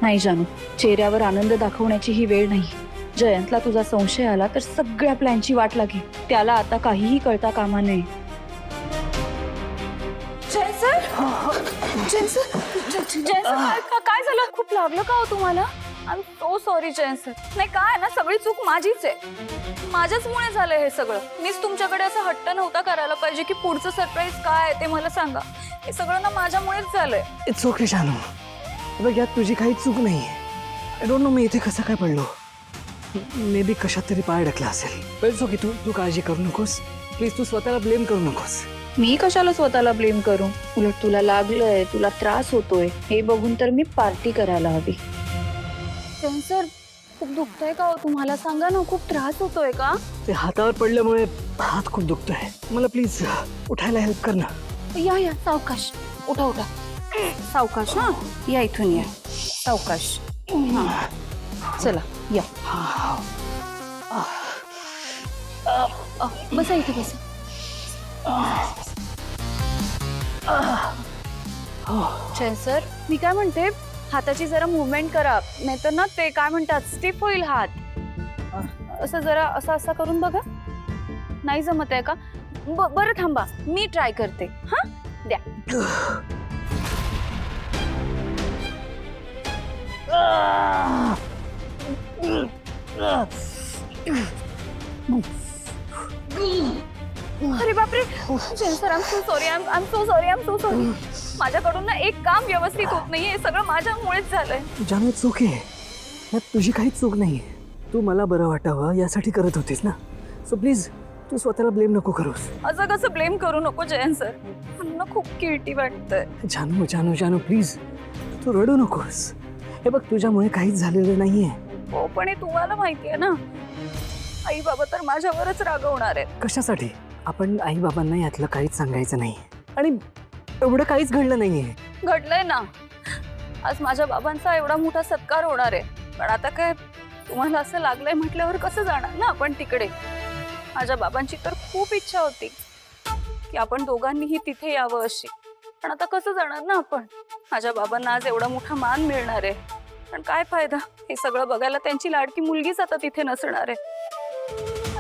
नाही जानू, चेहऱ्यावर आनंद दाखवण्याची ही वेळ नाही. जयंतला तुझा संशय आला तर सगळ्या प्लॅनची वाट लागेल. त्याला आता काहीही कळता कामा नये. काय झालं? खूप लागलं का हो तुम्हाला? I am so sorry Jayant sir. नाही काय ना, सगळी चूक माझीच आहे. माझ्याचमुळे झालंय हे सगळं. मीच तुमच्याकडे असं हट्ट नव्हता करायला पाहिजे की पुढचं सरप्राईज काय ते मला सांगा. हे सगळं ना माझ्यामुळेच झालंय. इट्स ओके जानू, बघ यात तुझी काही चूक नाही. आय डोंट नो मी इथे कसं काय पडलो. मे बी कशात तरी पाय अडकला असेल. पण ओके, तू काळजी करू नकोस प्लीज. तू स्वतःला ब्लेम करू नकोस. मी कशाला स्वतःला ब्लेम करू? उलट तुला लागलंय, तुला त्रास होतोय हे बघून तर मी पार्टी करायला हवी. सर खूप दुखतंय का हो तुम्हाला? सांगा ना, खूप त्रास होतोय का? ते हातावर पडल्यामुळे हात खूप दुखतोय. मला प्लीज उठायला हेल्प कर ना. या सावकाश, उठा उठा. सावकाश ना, या इथून या. सावकाश. चला या. बसा इथे बसा. सर मी काय म्हणते, हाताची जरा मुवमेंट करा, नाहीतर ना ते काय म्हणतात स्टिफ होईल हात. असं जरा असं असं करून बघा. नाही जमत आहे का? बरं थांबा, मी ट्राय करते. हा द्या. अरे बापरे sir, I am so sorry. I am so sorry. I am so sorry. माझ्याकडून ना एक काम व्यवस्थित होत नाहीये. हे सगळं माझ्यामुळेच झालंय. जानू इट्स ओके, यात तुझी काहीच चूक नाही. तू मला बरं वाटावं यासाठी करत होतीस ना. सो प्लीज तू स्वतःला ब्लेम नको करूस. असं कसं ब्लेम करू नको जयंत सर. मला खूप किळटी वाटतंय. जानू जानू जानू प्लीज तू रडू नकोस. हे बघ तुझ्यामुळे काहीच झालेलं नाहीये. हो पण हे तुम्हाला माहितीये ना, आई बाबा तर माझ्यावरच रागवणार आहेत. कशासाठी? आपण आई बाबांना यातलं काहीच सांगायचं नाही. आणि एवढं काहीच घडलं नाहीये. घडलंय ना. आज माझ्या बाबांचा एवढा मोठा सत्कार होणार आहे. पण आता काय, तुम्हाला असं लागलंय म्हटल्यावर कसं जाणार ना आपण तिकडे. माझ्या बाबांची तर खूप इच्छा होती की आपण दोघांनीही तिथे यावं अशी. पण आता कसं जाणार ना आपण. माझ्या बाबांना आज एवढा मोठा मान मिळणार आहे, पण काय फायदा. हे सगळं बघायला त्यांची लाडकी मुलगीच आता तिथे नसणार आहे.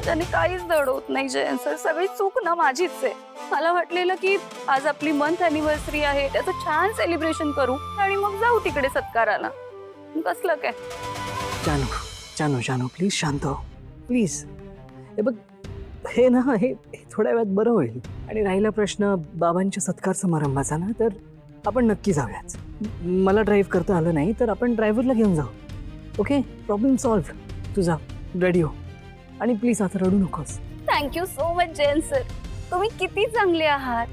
त्यांनी काहीच दड होत नाही जयंत सर. सगळी चूक ना माझीच आहे. मला वाटलेलं की आज आपली मंथ अॅनिव्हर्सरी आहे, त्याचं छान सेलिब्रेशन करू आणि मग जाऊ तिकडे सत्काराला. कसलं काय. जानू जानू जानू प्लीज शांत हो प्लीज. हे बघ हे ना हे थोड्या वेळात बरं होईल. आणि राहिला प्रश्न बाबांच्या सत्कार समारंभाचा ना, तर आपण नक्की जाऊयाच. मला ड्राईव्ह करता आलं नाही तर आपण ड्रायव्हरला घेऊन जाऊ. Okay, problem solve. तू जा, रेडी हो. आणि प्लीज आता रडू नकोस. Thank you so much Jayant sir. तुम्ही किती चांगले आहात.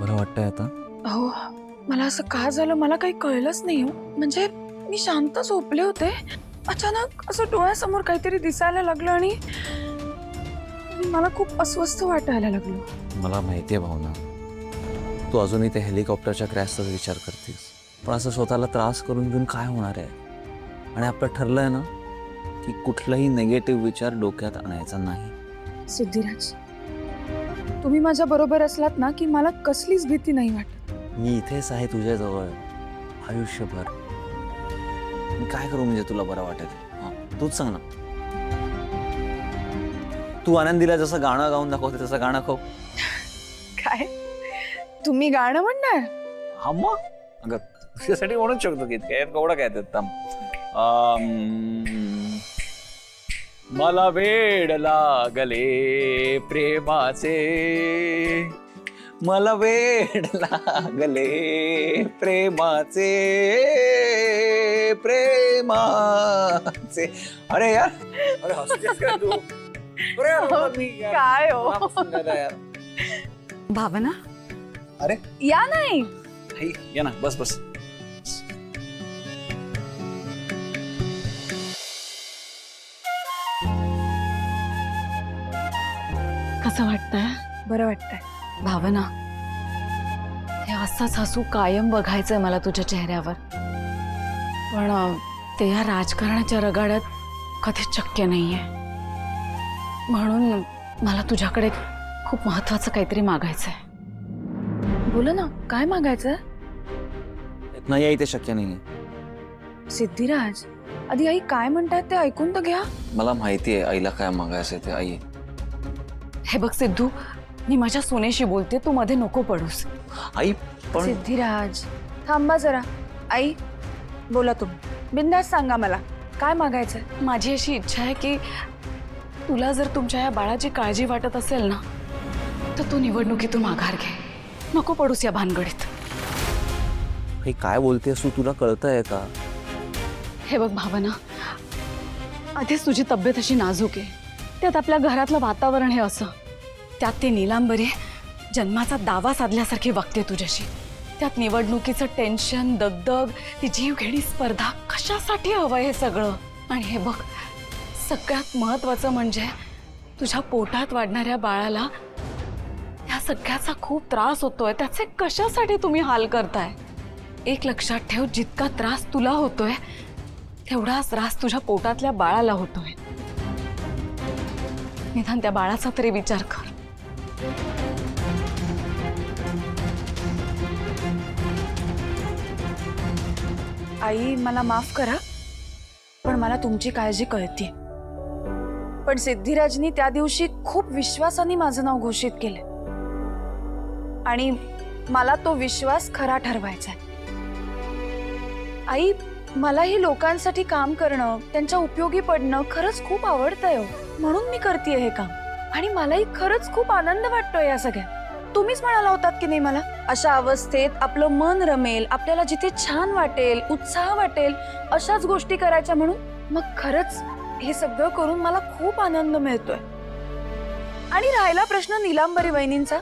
बरं वाटतंय आता? अहो मला असं का झालं मला काही कळलंच नाही हो. म्हणजे मी शांत झोपले होते, अचानक असं डोळ्यासमोर काहीतरी दिसायला लागलं आणि मला खूप अस्वस्थ वाटायला लागलं. मला माहिती आहे भावना, तू अजूनही त्या हेलिकॉप्टरच्या क्रॅशचाच विचार करतेस. पण असं स्वतःला त्रास करून घेऊन काय होणार आहे. आणि आपलं ठरलंय ना की कुठलाही नेगेटिव्ह विचार डोक्यात आणायचा नाही. सिद्धिराज, तुम्ही माझ्या बरोबर असलात ना की मला कसलीच भीती नाही वाटत. मी इथेच आहे तुझ्याजवळ आयुष्यभर. मी काय करू म्हणजे तुला बरं वाटेल? हां तूच सांग ना. तू आनंदीला जसं गाणं गाऊन दाखवते तसं गाणं खाऊ. काय तुम्ही गाणं म्हणणार? हा मग अगं तुझ्यासाठी म्हणूच शकतो की काय कवडं काय त्यात. मला वेड लागले प्रेमाचे, मला वेड लागले प्रेमाचे, प्रेमाचे. अरे यार, अरे हसतेस काय तू? काय हो यार. भावना, अरे या नाही. या ना, बस बस. कसं वाटतंय? बरं वाटतंय. भावना, हे असंच हसू कायम बघायचंय मला तुझ्या चेहऱ्यावर. पण ते या राजकारणाच्या रगाड्यात कधीच शक्य नाहीये. म्हणून मला तुझ्याकडे खूप महत्वाचं काहीतरी मागायचंय. बोला ना, काय मागायचंय? नाही आई, ते शक्य नाही. सिद्धिराज, आधी आई काय म्हणतायत ते ऐकून तर घ्या. मला माहिती आहे आईला काय मागायचं ते. आई, हे बघ सिद्धू, मी माझ्या सोनेशी बोलते, तू मध्ये नको पडूस. आई पण सिद्धिराज थांबा जरा. आई बोला, तुम्ही बिंदास सांगा मला काय मागायचंय. माझी अशी इच्छा आहे की तुला जर तुमच्या या बाळाची काळजी वाटत असेल ना, तर तू निवडणुकीतून माघार घे. नको पडूस या भानगडीत. आई काय बोलतेस तू? तुला कळतंय का? हे बघ भावना, आधीच तुझी तब्येत अशी नाजूक आहे, त्यात आपल्या घरातलं वातावरण हे असं, त्यात ती नीलांबरी जन्माचा दावा साधल्यासारखी वागते तुझ्याशी, त्यात निवडणुकीचं टेन्शन, दगदग, ती जीवघेणी स्पर्धा. कशासाठी हवं हे सगळं? आणि हे बघ, सगळ्यात महत्वाचं म्हणजे तुझ्या पोटात वाढणाऱ्या बाळाला या सगळ्याचा खूप त्रास होतोय. त्याचे कशासाठी तुम्ही हाल करताय? एक लक्षात ठेव, जितका त्रास तुला होतोय तेवढाच त्रास तुझ्या पोटातल्या बाळाला होतोय. निदान त्या बाळाचा तरी विचार कर. आई मला माफ करा, पण मला तुमची काळजी कळते. पण सिद्धिराजनी त्या दिवशी खूप विश्वासाने माझं नाव घोषित केलं आणि मला तो विश्वास खरा ठरवायचा आहे. आई, मलाही लोकांसाठी काम करणं, त्यांच्या उपयोगी पडणं खरंच खूप आवडतंय हो. म्हणून मी करतेय हे काम आणि मलाही खरंच खूप आनंद वाटतोय या सगळ्यात. तुम्हीच म्हणाला होतात की नाही, मला अशा अवस्थेत आपलं मन रमेल, आपल्याला जिथे छान वाटेल, उत्साह वाटेल अशाच गोष्टी करायच्या म्हणून. मग खरंच हे सगळं करून मला खूप आनंद मिळतोय. आणि राहिला प्रश्न नीलांबरी वहिनींचा,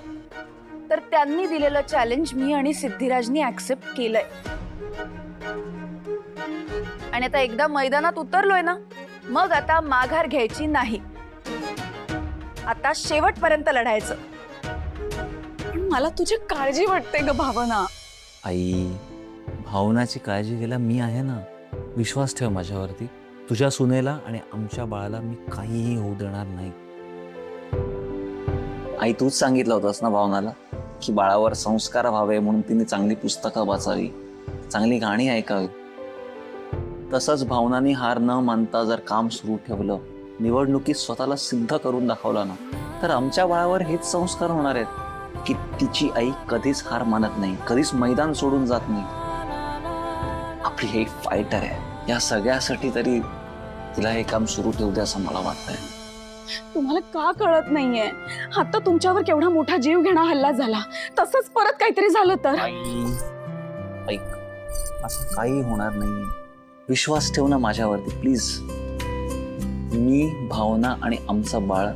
तर त्यांनी दिलेलं चॅलेंज मी आणि सिद्धिराजनी ऍक्सेप्ट केलंय. आणि आता एकदा मैदानात उतरलोय ना, मग आता माघार घ्यायची नाही. आता शेवटपर्यंत लढायचं. पण मला तुझी काळजी वाटते ग भावना. आई, भावनाची काळजी घ्यायला मी आहे ना. विश्वास ठेव माझ्यावरती. तुझ्या सुनेला आणि आमच्या बाळाला मी काहीही होऊ देणार नाही. आई, तूच सांगितलं होतंस ना भावनाला की बाळावर संस्कार व्हावे म्हणून तिने चांगली पुस्तकं वाचावी, चांगली गाणी ऐकावी. तसंच भावनाने हार न मानता जर काम सुरू ठेवलं, निवडणुकीत स्वतःला सिद्ध करून दाखवला ना, तर आमच्या बाळावर हेच संस्कार होणार आहेत की तिची आई कधीच हार मानत नाही, कधीच मैदान सोडून जात नाही. आपली हे फायटर आहे. या सगळ्यासाठी तरी तिला हे काम सुरू ठेवू दे असं मला वाटतंय. तुम्हाला का कळत नाहीये? आता तुमच्यावर केवढा मोठा जीव घेणा हल्ला झाला, तसंच परत काहीतरी झालं तर? ऐक, असं काही होणार नाही. विश्वास ठेव ना माझ्यावरती प्लीज. मी, भावना आणि आमचं बाळ,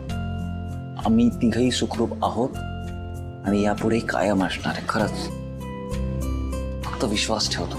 आम्ही तिघही सुखरूप आहोत आणि यापुढे कायम असणार आहे. खरंच, फक्त विश्वास ठेवतो.